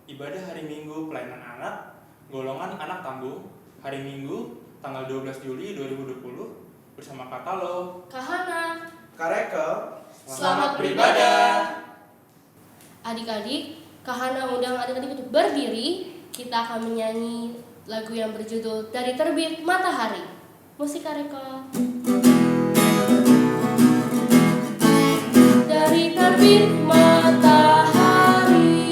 Ibadah hari Minggu Pelayanan Anak, golongan anak tanggung, hari Minggu, tanggal 12 Juli 2020, bersama Kak Talo, Kak Hana, Kak Reka. Selamat beribadah. Adik-adik, Kak Hana undang adik-adik untuk berdiri. Kita akan menyanyi lagu yang berjudul Dari Terbit Matahari. Musik Kak Reka. Dari terbit matahari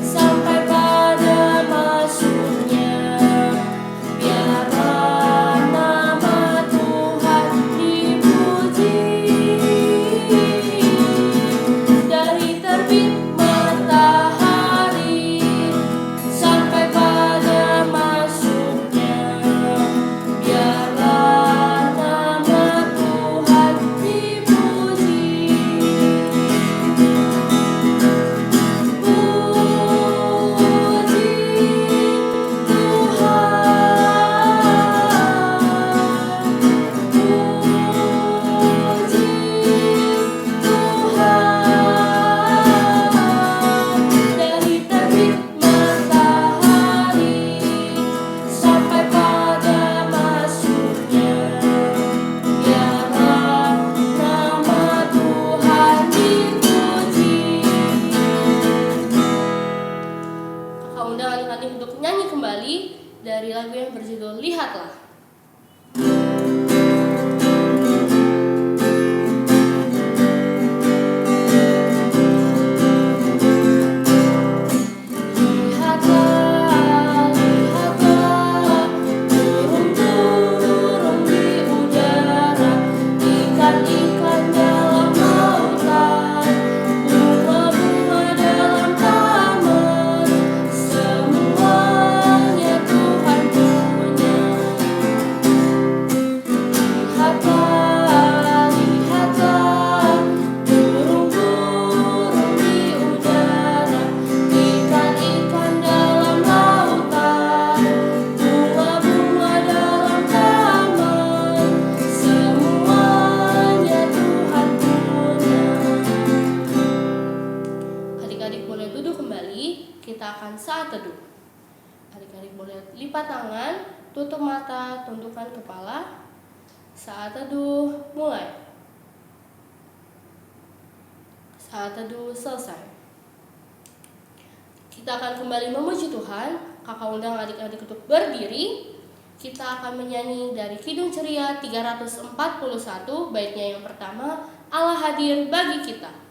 sampai pada masuknya, biarlah nama Tuhan dipuji. Dari terbit matahari sampai pada masuknya, biarlah nama Tuhan dipuji. Dari terbit matahari sampai pada masuknya, biarlah nama Tuhan dipuji. Kakak undang adik-adik untuk nyanyi kembali dari lagu yang berjudul Lihatlah. Lihatlah, lihatlah, burung-burung di udara, ikan-ikan dalam lautan, bunga-bunga dalam taman, semuanya Tuhan punya. Lihatlah, lihatlah, burung-burung di udara, ikan-ikan dalam lautan, bunga-bunga dalam taman, semuanya Tuhan punya. Adik-adik boleh duduk kembali, kita akan saat teduh. Adik-adik boleh lipat tangan, tutup mata, tundukkan kepala. Saat teduh mulai. Saat teduh selesai. Kita akan kembali memuji Tuhan. Kakak undang adik-adik untuk berdiri. Kita akan menyanyi dari Kidung Ceria 341, baitnya yang pertama, Allah hadir bagi kita.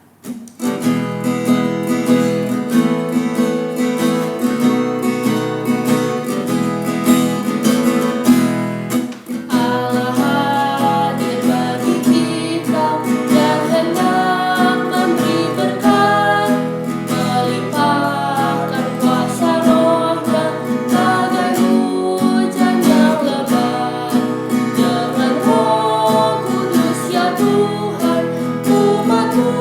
Allah hadir bagi kita dan hendak memberi berkat, melimpahkan kuasa Roh-Nya bagai hujan yang lebat. Dengan Roh Kudus ya Tuhan, umat-Mu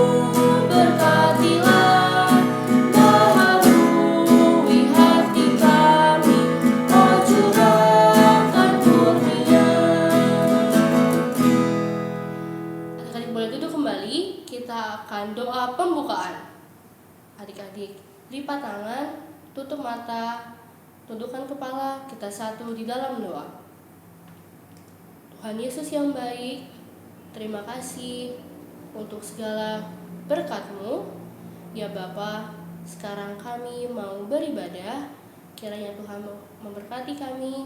berkatilah, baharui hati kami, oh curahkan kurnia. Adik-adik boleh duduk kembali, kita akan doa pembukaan. Adik-adik lipat tangan, tutup mata, tundukkan kepala, kita satu di dalam doa. Tuhan Yesus yang baik, terima kasih untuk segala berkat-Mu. Ya Bapa, sekarang kami mau beribadah, kiranya Tuhan memberkati kami,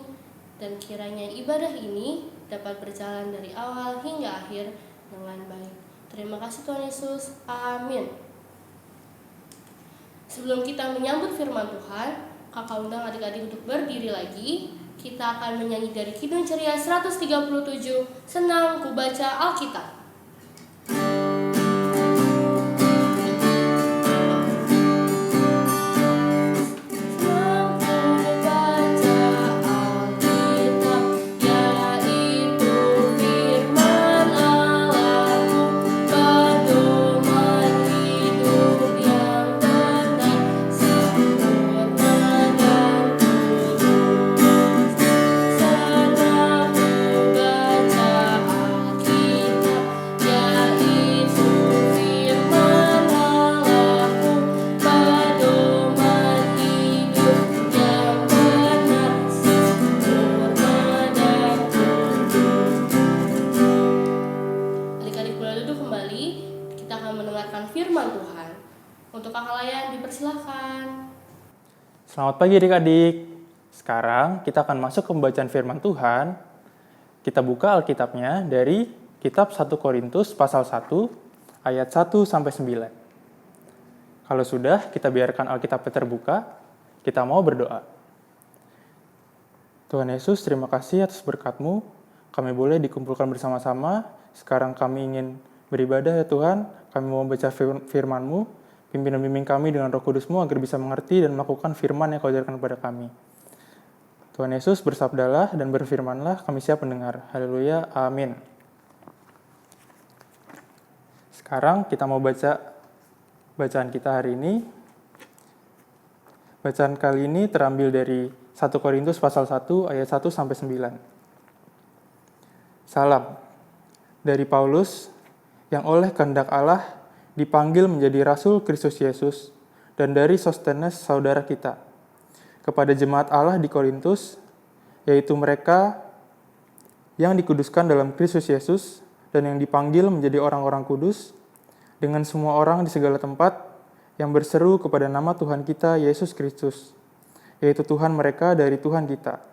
dan kiranya ibadah ini dapat berjalan dari awal hingga akhir dengan baik. Terima kasih Tuhan Yesus, amin. Sebelum kita menyambut firman Tuhan, kakak undang adik-adik untuk berdiri lagi. Kita akan menyanyi dari Kidung Ceria 137, Senang Ku Baca Alkitab. Senang ku baca Alkitab. Selamat pagi adik-adik. Sekarang kita akan masuk ke pembacaan firman Tuhan. Kita buka Alkitabnya dari kitab 1 Korintus pasal 1 ayat 1 sampai 9. Kalau sudah, kita biarkan Alkitabnya terbuka. Kita mau berdoa. Tuhan Yesus, terima kasih atas berkat-Mu. Kami boleh dikumpulkan bersama-sama. Sekarang kami ingin beribadah ya Tuhan. Kami mau membaca firman-Mu. Pimpin dan bimbing kami dengan Roh Kudus-Mu agar bisa mengerti dan melakukan firman yang Kau ajarkan kepada kami. Tuhan Yesus, bersabdalah dan berfirmanlah, kami siap mendengar. Haleluya, amin. Sekarang kita mau baca bacaan kita hari ini. Bacaan kali ini terambil dari 1 Korintus pasal 1 ayat 1 sampai 9. Salam dari Paulus yang oleh kehendak Allah dipanggil menjadi Rasul Kristus Yesus, dan dari Sostenes saudara kita, kepada jemaat Allah di Korintus, yaitu mereka yang dikuduskan dalam Kristus Yesus, dan yang dipanggil menjadi orang-orang kudus, dengan semua orang di segala tempat, yang berseru kepada nama Tuhan kita, Yesus Kristus, yaitu Tuhan mereka dari Tuhan kita.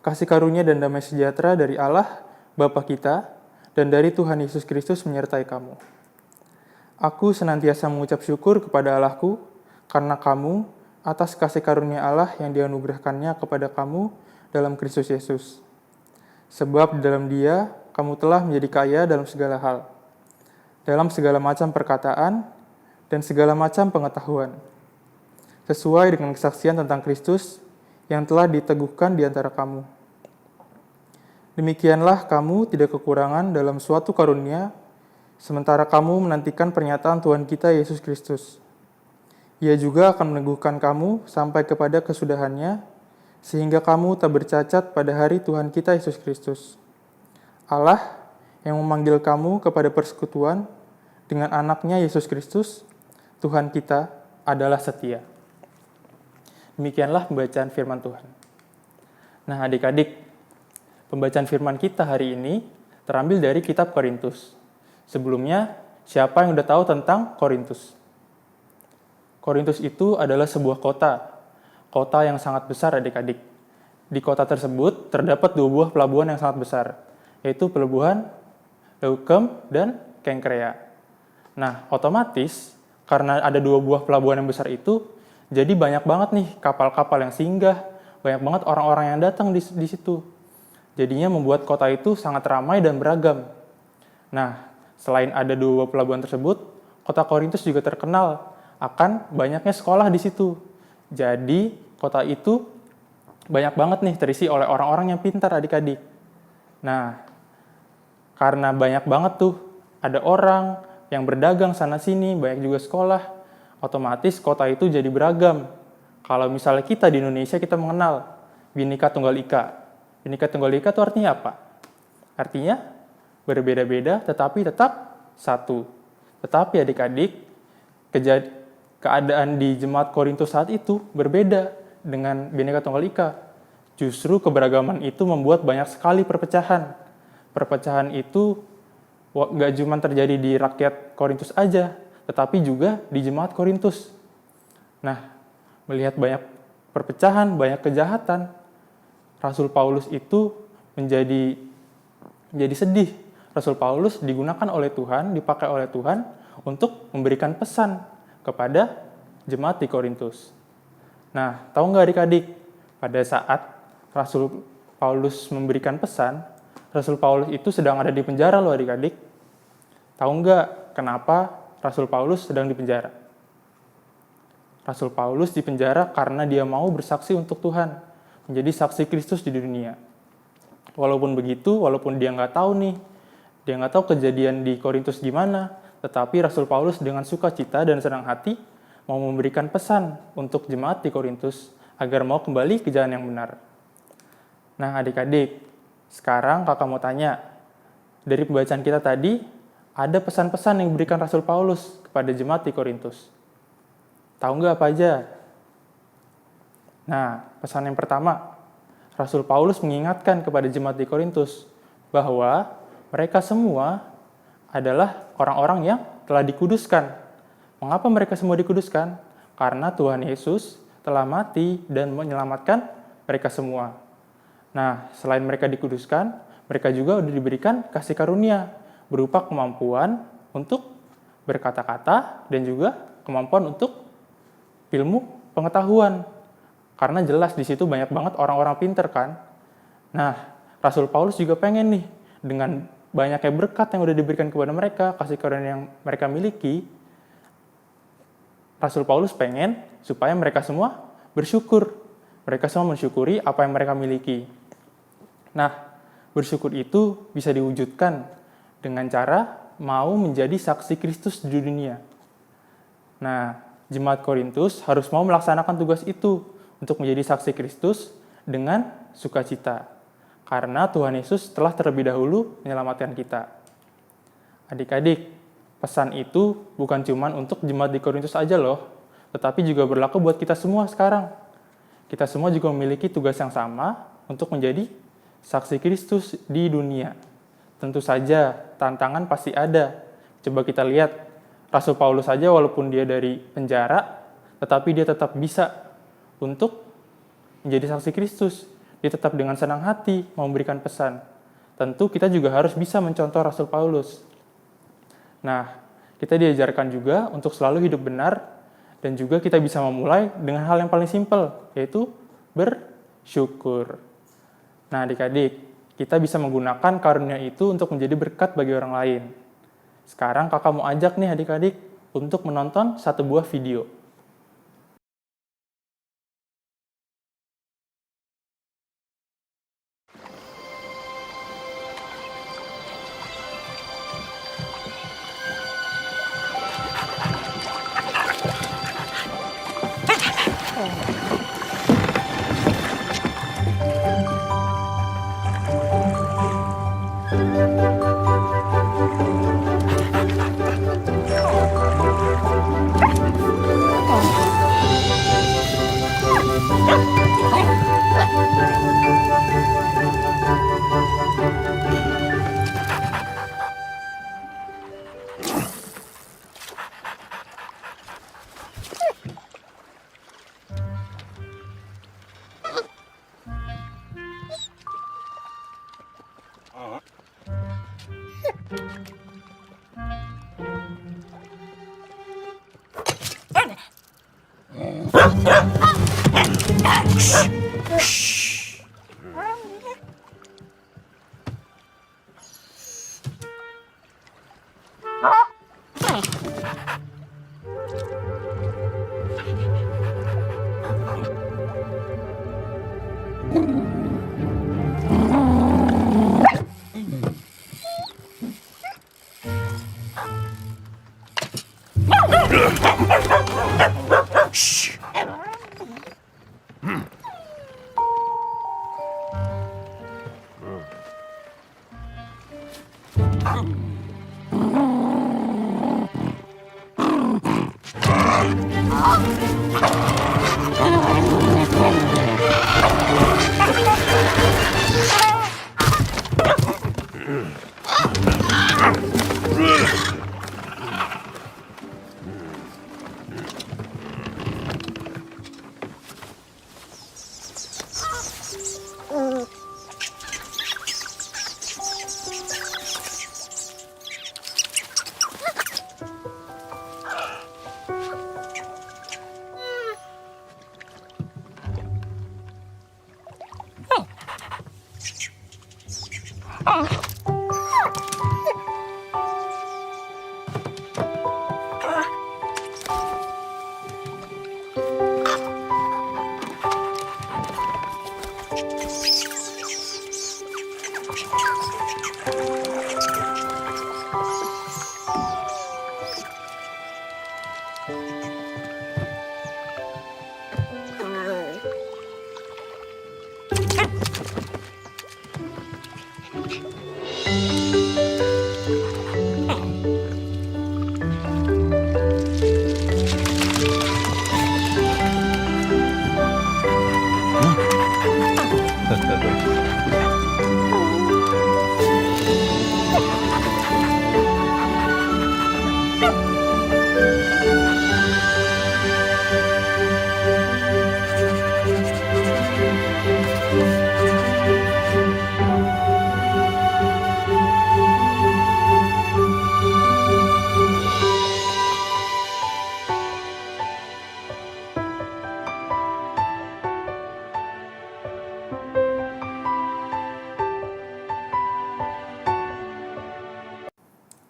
Kasih karunia dan damai sejahtera dari Allah, Bapa kita, dan dari Tuhan Yesus Kristus menyertai kamu. Aku senantiasa mengucap syukur kepada Allahku karena kamu atas kasih karunia Allah yang dianugerahkannya kepada kamu dalam Kristus Yesus. Sebab di dalam Dia kamu telah menjadi kaya dalam segala hal, dalam segala macam perkataan dan segala macam pengetahuan, sesuai dengan kesaksian tentang Kristus yang telah diteguhkan di antara kamu. Demikianlah kamu tidak kekurangan dalam suatu karunia, sementara kamu menantikan pernyataan Tuhan kita Yesus Kristus. Ia juga akan meneguhkan kamu sampai kepada kesudahannya, sehingga kamu tak bercacat pada hari Tuhan kita Yesus Kristus. Allah yang memanggil kamu kepada persekutuan dengan anaknya Yesus Kristus, Tuhan kita adalah setia. Demikianlah pembacaan firman Tuhan. Nah adik-adik, pembacaan firman kita hari ini terambil dari kitab Korintus. Sebelumnya, siapa yang udah tahu tentang Korintus? Korintus itu adalah sebuah kota yang sangat besar adik-adik. Di kota tersebut terdapat 2 buah pelabuhan yang sangat besar, yaitu pelabuhan Leukem dan Kenkrea. Nah, otomatis karena ada 2 buah pelabuhan yang besar itu, jadi banyak banget nih kapal-kapal yang singgah, banyak banget orang-orang yang datang di situ. Jadinya membuat kota itu sangat ramai dan beragam. Nah, selain ada 2 pelabuhan tersebut, kota Korintus juga terkenal akan banyaknya sekolah di situ. Jadi, kota itu banyak banget nih terisi oleh orang-orang yang pintar adik-adik. Nah, karena banyak banget tuh ada orang yang berdagang sana-sini, banyak juga sekolah, otomatis kota itu jadi beragam. Kalau misalnya kita di Indonesia, kita mengenal Bhinneka Tunggal Ika. Bhinneka Tunggal Ika itu artinya apa? Artinya berbeda-beda tetapi tetap satu. Tetapi adik-adik, keadaan di jemaat Korintus saat itu berbeda dengan Bhinneka Tunggal Ika. Justru keberagaman itu membuat banyak sekali perpecahan. Perpecahan itu gak cuma terjadi di rakyat Korintus aja, tetapi juga di jemaat Korintus. Nah, melihat banyak perpecahan, banyak kejahatan, Rasul Paulus itu menjadi sedih. Rasul Paulus digunakan oleh Tuhan, dipakai oleh Tuhan untuk memberikan pesan kepada jemaat di Korintus. Nah, tahu nggak adik-adik, pada saat Rasul Paulus memberikan pesan, Rasul Paulus itu sedang ada di penjara loh adik-adik. Tahu nggak kenapa Rasul Paulus sedang di penjara? Rasul Paulus di penjara karena dia mau bersaksi untuk Tuhan, menjadi saksi Kristus di dunia. Walaupun begitu, walaupun dia nggak tahu nih, dia nggak tahu kejadian di Korintus gimana, tetapi Rasul Paulus dengan sukacita dan senang hati mau memberikan pesan untuk jemaat di Korintus agar mau kembali ke jalan yang benar. Nah adik-adik, sekarang kakak mau tanya, dari pembacaan kita tadi, ada pesan-pesan yang diberikan Rasul Paulus kepada jemaat di Korintus. Tahu nggak apa aja? Nah, pesan yang pertama, Rasul Paulus mengingatkan kepada jemaat di Korintus bahwa mereka semua adalah orang-orang yang telah dikuduskan. Mengapa mereka semua dikuduskan? Karena Tuhan Yesus telah mati dan menyelamatkan mereka semua. Nah, selain mereka dikuduskan, mereka juga sudah diberikan kasih karunia berupa kemampuan untuk berkata-kata dan juga kemampuan untuk ilmu pengetahuan. Karena jelas di situ banyak banget orang-orang pinter kan. Nah, Rasul Paulus juga pengen nih, dengan banyaknya berkat yang udah diberikan kepada mereka, kasih karunia yang mereka miliki, Rasul Paulus pengen supaya mereka semua bersyukur. Mereka semua mensyukuri apa yang mereka miliki. Nah, bersyukur itu bisa diwujudkan dengan cara mau menjadi saksi Kristus di dunia. Nah, Jemaat Korintus harus mau melaksanakan tugas itu untuk menjadi saksi Kristus dengan sukacita. Karena Tuhan Yesus telah terlebih dahulu menyelamatkan kita. Adik-adik, pesan itu bukan cuma untuk jemaat di Korintus aja loh, tetapi juga berlaku buat kita semua sekarang. Kita semua juga memiliki tugas yang sama untuk menjadi saksi Kristus di dunia. Tentu saja, tantangan pasti ada. Coba kita lihat, Rasul Paulus saja walaupun dia dari penjara, tetapi dia tetap bisa untuk menjadi saksi Kristus. Dia tetap dengan senang hati memberikan pesan. Tentu kita juga harus bisa mencontoh Rasul Paulus. Nah, kita diajarkan juga untuk selalu hidup benar, dan juga kita bisa memulai dengan hal yang paling simpel, yaitu bersyukur. Nah, adik-adik, kita bisa menggunakan karunia itu untuk menjadi berkat bagi orang lain. Sekarang kakak mau ajak nih adik-adik untuk menonton satu buah video.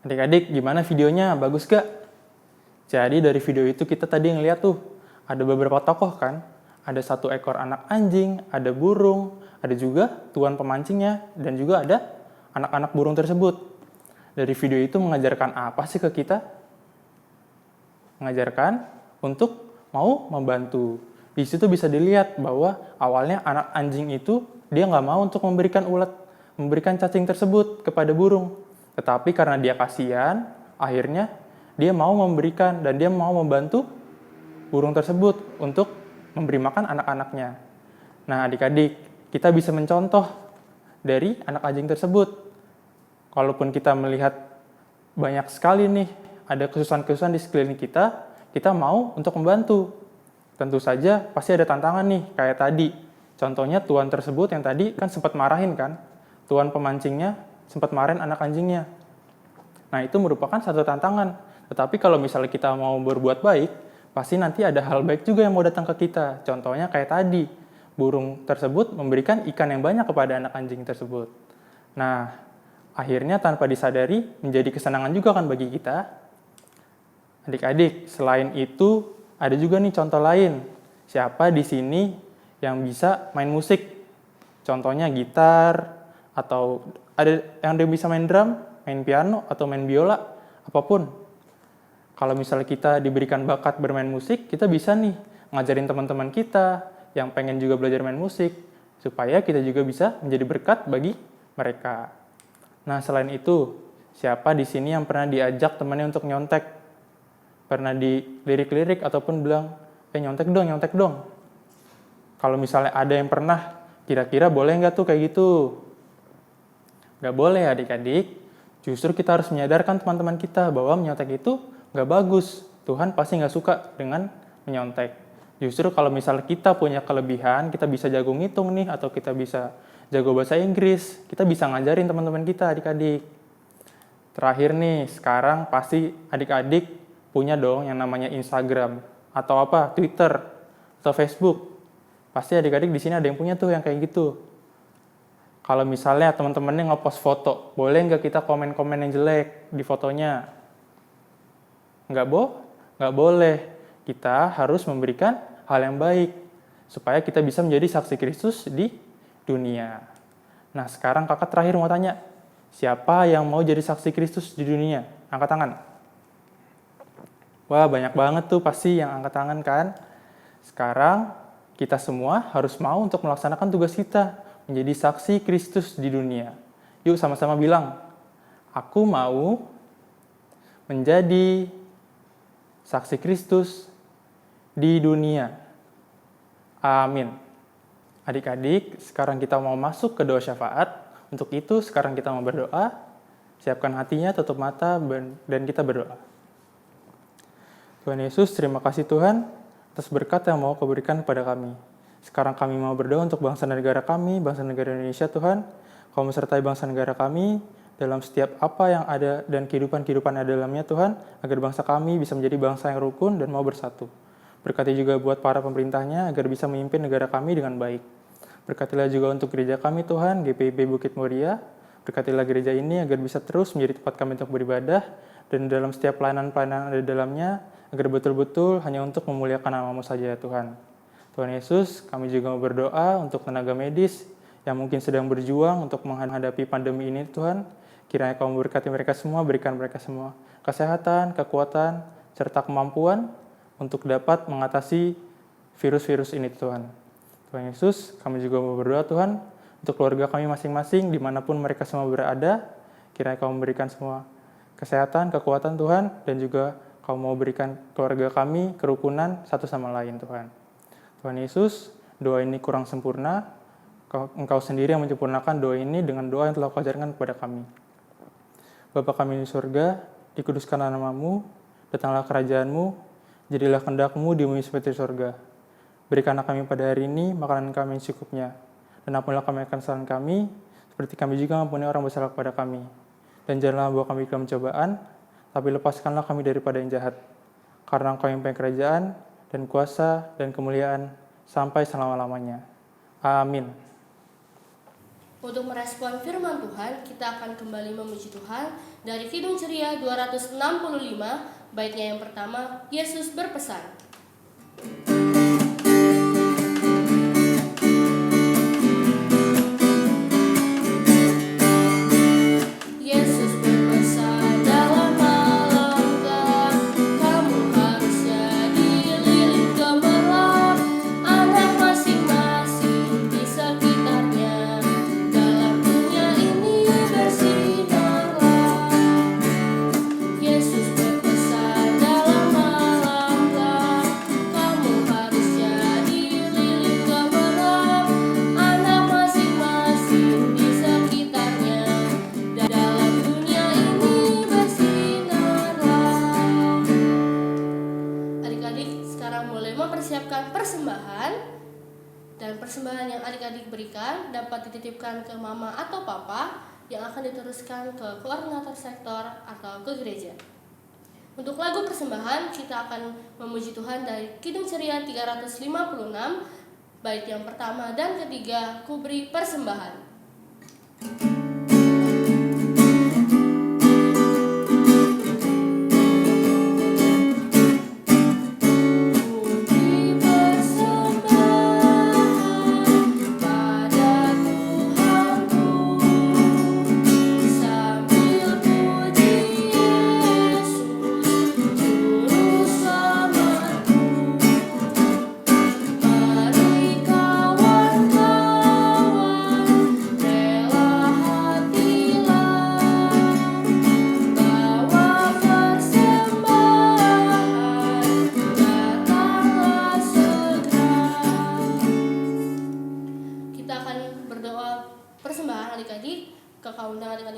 Adik-adik, gimana videonya? Bagus gak? Jadi dari video itu kita tadi ngeliat tuh, ada beberapa tokoh kan? Ada 1 ekor anak anjing, ada burung, ada juga tuan pemancingnya, dan juga ada anak-anak burung tersebut. Dari video itu mengajarkan apa sih ke kita? Mengajarkan untuk mau membantu. Di situ bisa dilihat bahwa awalnya anak anjing itu dia nggak mau untuk memberikan ulat, memberikan cacing tersebut kepada burung. Tetapi karena dia kasihan, akhirnya dia mau memberikan dan dia mau membantu burung tersebut untuk memberi makan anak-anaknya. Nah, adik-adik, kita bisa mencontoh dari anak anjing tersebut. Kalaupun kita melihat banyak sekali nih, ada kesusahan-kesusahan di sekeliling kita mau untuk membantu. Tentu saja pasti ada tantangan nih, kayak tadi. Contohnya tuan tersebut yang tadi kan sempat marahin kan, tuan pemancingnya sempat marahin anak anjingnya. Nah, itu merupakan satu tantangan. Tetapi kalau misalnya kita mau berbuat baik, pasti nanti ada hal baik juga yang mau datang ke kita. Contohnya kayak tadi, burung tersebut memberikan ikan yang banyak kepada anak anjing tersebut. Nah, akhirnya tanpa disadari menjadi kesenangan juga kan bagi kita. Adik-adik, selain itu ada juga nih contoh lain. Siapa di sini yang bisa main musik? Contohnya gitar, atau ada yang bisa main drum, main piano, atau main biola, apapun. Kalau misalnya kita diberikan bakat bermain musik, kita bisa nih ngajarin teman-teman kita yang pengen juga belajar main musik, supaya kita juga bisa menjadi berkat bagi mereka. Nah, selain itu, siapa di sini yang pernah diajak temannya untuk nyontek? Pernah dilirik-lirik ataupun bilang, nyontek dong. Kalau misalnya ada yang pernah, kira-kira boleh nggak tuh kayak gitu? Nggak boleh adik-adik. Justru kita harus menyadarkan teman-teman kita bahwa menyontek itu nggak bagus. Tuhan pasti nggak suka dengan menyontek. Justru kalau misalnya kita punya kelebihan, kita bisa jago ngitung nih, atau kita bisa jago bahasa Inggris, kita bisa ngajarin teman-teman kita, adik-adik. Terakhir nih, sekarang pasti adik-adik punya dong yang namanya Instagram, atau apa, Twitter, atau Facebook. Pasti adik-adik di sini ada yang punya tuh yang kayak gitu. Kalau misalnya teman-temannya nge-post foto, boleh nggak kita komen-komen yang jelek di fotonya? Nggak boleh. Kita harus memberikan hal yang baik, supaya kita bisa menjadi saksi Kristus di dunia. Nah, sekarang kakak terakhir mau tanya, siapa yang mau jadi saksi Kristus di dunia? Angkat tangan. Wah, banyak banget tuh pasti yang angkat tangan kan? Sekarang, kita semua harus mau untuk melaksanakan tugas kita, menjadi saksi Kristus di dunia. Yuk sama-sama bilang, aku mau menjadi saksi Kristus di dunia. Amin. Adik-adik, sekarang kita mau masuk ke doa syafaat. Untuk itu, sekarang kita mau berdoa. Siapkan hatinya, tutup mata, dan kita berdoa. Tuhan Yesus, terima kasih Tuhan atas berkat yang mau Kau berikan kepada kami. Sekarang kami mau berdoa untuk bangsa dan negara kami, bangsa dan negara Indonesia Tuhan. Kau menyertai bangsa dan negara kami dalam setiap apa yang ada dan kehidupan-kehidupan yang ada dalamnya Tuhan, agar bangsa kami bisa menjadi bangsa yang rukun dan mau bersatu. Berkati juga buat para pemerintahnya agar bisa memimpin negara kami dengan baik. Berkatilah juga untuk gereja kami Tuhan, GPIB Bukit Muria. Berkatilah gereja ini agar bisa terus menjadi tempat kami untuk beribadah, dan dalam setiap pelayanan-pelayanan ada dalamnya, agar betul-betul hanya untuk memuliakan nama-Mu saja ya Tuhan. Tuhan Yesus, kami juga mau berdoa untuk tenaga medis yang mungkin sedang berjuang untuk menghadapi pandemi ini Tuhan. Kiranya Kau memberkati mereka semua, berikan mereka semua kesehatan, kekuatan, serta kemampuan untuk dapat mengatasi virus-virus ini Tuhan. Tuhan Yesus, kami juga mau berdoa Tuhan untuk keluarga kami masing-masing dimanapun mereka semua berada. Kiranya Kau memberikan semua kesehatan, kekuatan Tuhan, dan juga Kau mau berikan keluarga kami kerukunan satu sama lain Tuhan. Tuhan Yesus, doa ini kurang sempurna. Engkau sendiri yang menyempurnakan doa ini dengan doa yang telah Kau ajarkan kepada kami. Bapa kami di surga, dikuduskanlah nama-Mu, datanglah kerajaan-Mu, jadilah kehendak-Mu di bumi seperti di surga. Berikanlah kami pada hari ini makanan kami yang secukupnya, dan ampunilah kami akan kesalahan kami, seperti kami juga mengampuni orang bersalah kepada kami. Dan janganlah membawa kami ke dalam cobaan, tapi lepaskanlah kami daripada yang jahat. Karena Engkau yang punya kerajaan, dan kuasa, dan kemuliaan, sampai selama-lamanya. Amin. Untuk merespon firman Tuhan, kita akan kembali memuji Tuhan dari Kidung Ceria 265, baitnya yang pertama, Yesus berpesan. Mempersiapkan persembahan, dan persembahan yang adik-adik berikan dapat dititipkan ke mama atau papa yang akan diteruskan ke koordinator sektor atau ke gereja. Untuk lagu persembahan kita akan memuji Tuhan dari Kidung Ceria 356 bait yang pertama dan ketiga, Ku Beri Persembahan.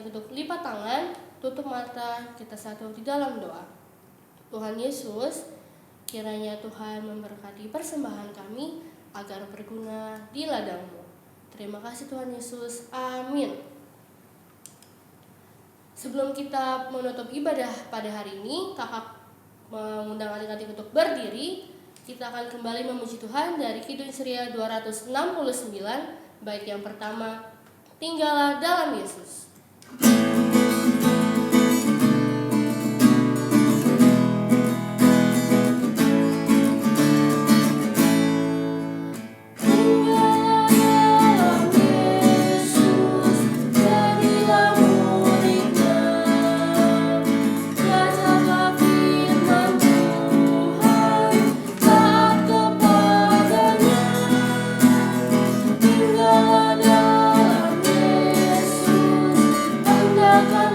Untuk lipat tangan, tutup mata, kita satu di dalam doa. Tuhan Yesus, kiranya Tuhan memberkati persembahan kami agar berguna di ladang-Mu. Terima kasih Tuhan Yesus, amin. Sebelum kita menutup ibadah pada hari ini, kakak mengundang adik-adik untuk berdiri. Kita akan kembali memuji Tuhan dari Kidung Ceria 269, bait yang pertama, Tinggallah dalam Yesus. Tinggallah dalam Yesus, andalkan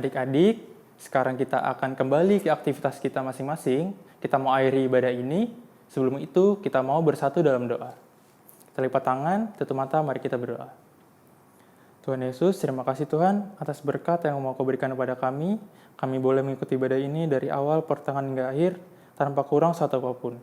Adik-adik, sekarang kita akan kembali ke aktivitas kita masing-masing. Kita mau akhiri ibadah ini. Sebelum itu, kita mau bersatu dalam doa. Kita lipat tangan, tutup mata, mari kita berdoa. Tuhan Yesus, terima kasih Tuhan atas berkat yang mau Kau berikan kepada kami. Kami boleh mengikuti ibadah ini dari awal, pertengahan, hingga akhir, tanpa kurang satu apapun.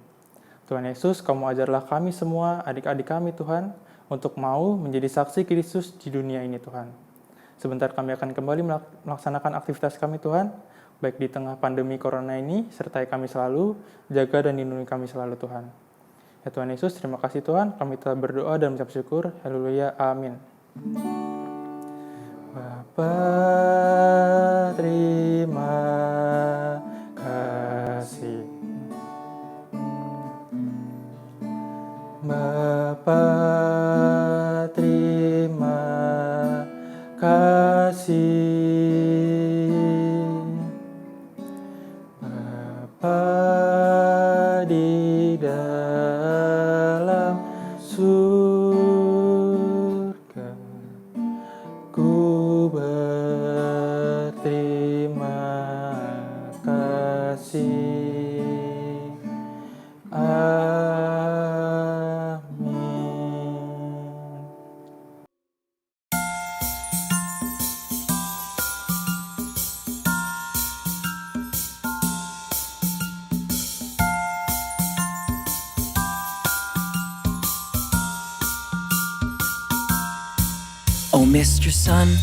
Tuhan Yesus, Kamu ajarlah kami semua, adik-adik kami Tuhan, untuk mau menjadi saksi Kristus di dunia ini Tuhan. Sebentar kami akan kembali melaksanakan aktivitas kami Tuhan, baik di tengah pandemi corona ini, sertai kami selalu, jaga dan lindungi kami selalu Tuhan. Ya Tuhan Yesus, terima kasih Tuhan, kami telah berdoa dan mengucap syukur. Haleluya, amin. Bapa, terima kasih. Bapa, terima kasih. Bapa di dalam surga, ku berterima kasih. Amin. Oh, Mr. Sun,